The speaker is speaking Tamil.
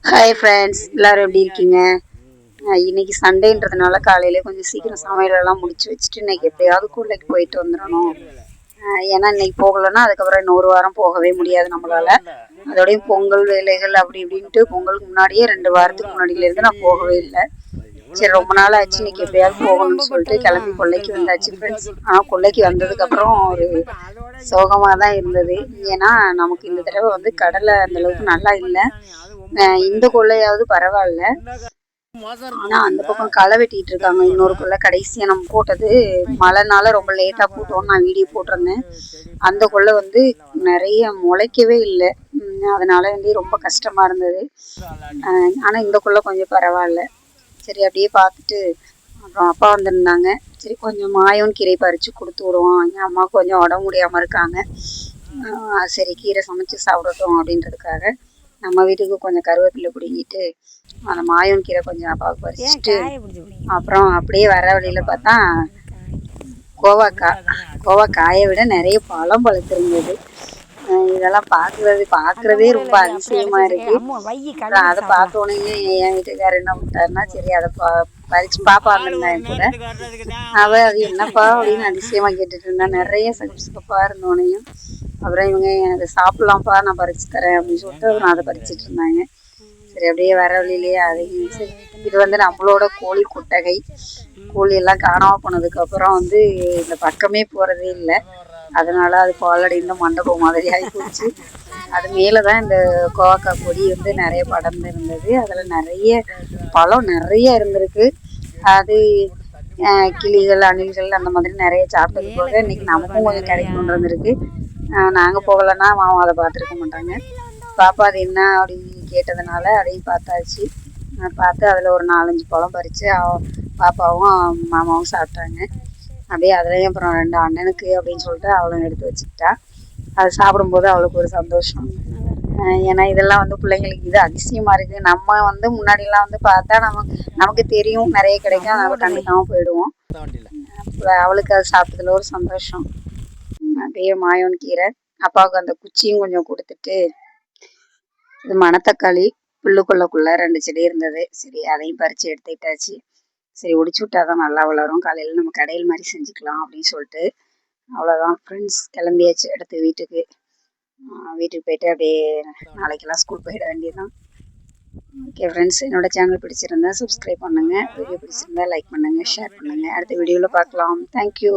ஹாய் ஃப்ரெண்ட்ஸ், எல்லாரும் எப்படி இருக்கீங்க? இன்னைக்கு சண்டேன்றதுனால காலையிலே கொஞ்சம் சீக்கிரம் சமையலெல்லாம் முடிச்சு வச்சுட்டு இன்னைக்கு எப்படியாவது கூல்லைக்கு போயிட்டு வந்துடணும். ஏன்னா இன்னைக்கு போகலைன்னா அதுக்கப்புறம் இன்னொரு வாரம் போகவே முடியாது நம்மளால. அதோடய பொங்கல் வேலைகள் அப்படி இப்படின்ட்டு பொங்கலுக்கு முன்னாடியே 2 வாரத்துக்கு முன்னாடியிலேருந்து நான் போகவே இல்லை. சரி, ரொம்ப நாள் ஆச்சு, இன்னைக்கு எப்படியாவது போகணும்னு சொல்லிட்டு கிளம்பி கொல்லைக்கு வந்தாச்சு ஃப்ரெண்ட்ஸ். ஆனால் கொல்லைக்கு வந்ததுக்கப்புறம் ஒரு சோகமாக தான் இருந்தது. ஏன்னா நமக்கு இந்த தடவை வந்து கடலை அந்தளவுக்கு நல்லா இல்லை. இந்த கொள்ளையாவது பரவாயில்ல, ஆனா அந்த பக்கம் களை வெட்டிட்டு இருக்காங்க. இன்னொரு கொள்ளை கடைசியா நம்ம போட்டது மழைனால ரொம்ப லேட்டா போட்டோம்னு நான் வீடியோ போட்டிருந்தேன். அந்த கொள்ளை வந்து நிறைய முளைக்கவே இல்லை. அதனால வந்து ரொம்ப கஷ்டமா இருந்தது. ஆனா இந்த கொள்ளை கொஞ்சம் பரவாயில்ல. சரி, அப்படியே பார்த்துட்டு அப்புறம் அப்பா வந்திருந்தாங்க. சரி, கொஞ்சம் மாயோன் கீரை பறித்து கொடுத்து விடுவோம், என் அம்மா கொஞ்சம் உடம்பு முடியாமல் இருக்காங்க. சரி, கீரை சமைச்சு சாப்பிடட்டும் அப்படின்றதுக்காக நம்ம வீட்டுக்கு கொஞ்சம் கருவேப்பிலை பிடிங்கிட்டு அந்த மாயோன் கீரை கொஞ்சம் அப்பாவுக்கு பறிச்சுட்டு அப்புறம் அப்படியே வர வழியில் பார்த்தா கோவாக்காயை விட நிறைய பழம் பழுத்திருந்தது. இதெல்லாம் பார்க்குறதே ரொம்ப அதிசயமா இருக்கு. அதை பார்த்தோன்னே என் வீட்டுக்காரர் என்ன பண்ணிட்டாருன்னா, சரி அதை பறிச்சு பாப்பாங்க என் கூட. அது என்னப்பா அப்படின்னு அதிசயமா கேட்டுட்டு இருந்தா. நிறைய சகப்பா இருந்தோனையும் அப்புறம் இவங்க அதை சாப்பிடலாம்ப்பா, நான் பறிச்சு தரேன் அப்படின்னு சொல்லிட்டு அப்புறம் அதை பறிச்சுட்டு இருந்தாங்க. சரி, அப்படியே வர வழியிலேயே அதையும் சரி. இது வந்து நம்மளோட கோழி கொட்டகை. கோழி எல்லாம் காணாமல் போனதுக்கப்புறம் வந்து இந்த பக்கமே போகிறதே இல்லை. அதனால அது பாலடைந்த மண்டபம் மாதிரி ஆகி போச்சு. அது மேலே தான் இந்த கோவக்காய் கொடி வந்து நிறைய படர்ந்து இருந்தது. அதில் நிறைய பழம் நிறைய இருந்திருக்கு. அது கிளிகள் அணில்கள் அந்த மாதிரி நிறைய சாப்பிட்டது போக இன்னைக்கு நமக்கும் கொஞ்சம் கிடைக்கணுன்னு இருந்திருக்கு. நாங்கள் போகலைன்னா மாமா அதை பார்த்துருக்க மாட்டாங்க. பாப்பா அது என்ன அப்படின்னு கேட்டதுனால அதையும் பார்த்தாச்சு. பார்த்து அதில் ஒரு 4-5 பழம் பறித்து பாப்பாவும் மாமாவும் சாப்பிட்டாங்க. அப்படியே அதுலேயும் அப்புறம் 2 அண்ணனுக்கு அப்படின்னு சொல்லிட்டு அவளும் எடுத்து வச்சுக்கிட்டா. அது சாப்பிடும்போது அவளுக்கு ஒரு சந்தோஷம். ஏன்னா இதெல்லாம் வந்து பிள்ளைங்களுக்கு இது அதிசயமாக இருக்குது. நம்ம வந்து முன்னாடிலாம் வந்து பார்த்தா நமக்கு தெரியும் நிறைய கிடைக்கும், அதனால கண்டுக்காமல் போயிடுவோம். அவளுக்கு அது சாப்பிட்டதுல ஒரு சந்தோஷம். அப்படியே மாயோன் கீரை அப்பாவுக்கு அந்த குச்சியும் கொஞ்சம் கொடுத்துட்டு, இது மணத்தக்காளி புல்லுக்குள்ளக்குள்ள 2 செடி இருந்தது. சரி, அதையும் பறித்து எடுத்துக்கிட்டாச்சு. சரி, ஒடிச்சு விட்டாதான் நல்லா வளரும், காலையில் நம்ம கடையில் மாதிரி செஞ்சுக்கலாம் அப்படின்னு சொல்லிட்டு அவ்வளோதான் ஃப்ரெண்ட்ஸ். கிளம்பியாச்சு அடுத்து வீட்டுக்கு போயிட்டு அப்படியே நாளைக்கெல்லாம் ஸ்கூல் போயிட வேண்டியதுதான். ஓகே ஃப்ரெண்ட்ஸ், என்னோட சேனல் பிடிச்சிருந்தா சப்ஸ்கிரைப் பண்ணுங்கள், வீடியோ பிடிச்சிருந்தா லைக் பண்ணுங்கள், ஷேர் பண்ணுங்கள். அடுத்த வீடியோவில் பார்க்கலாம். தேங்க்யூ.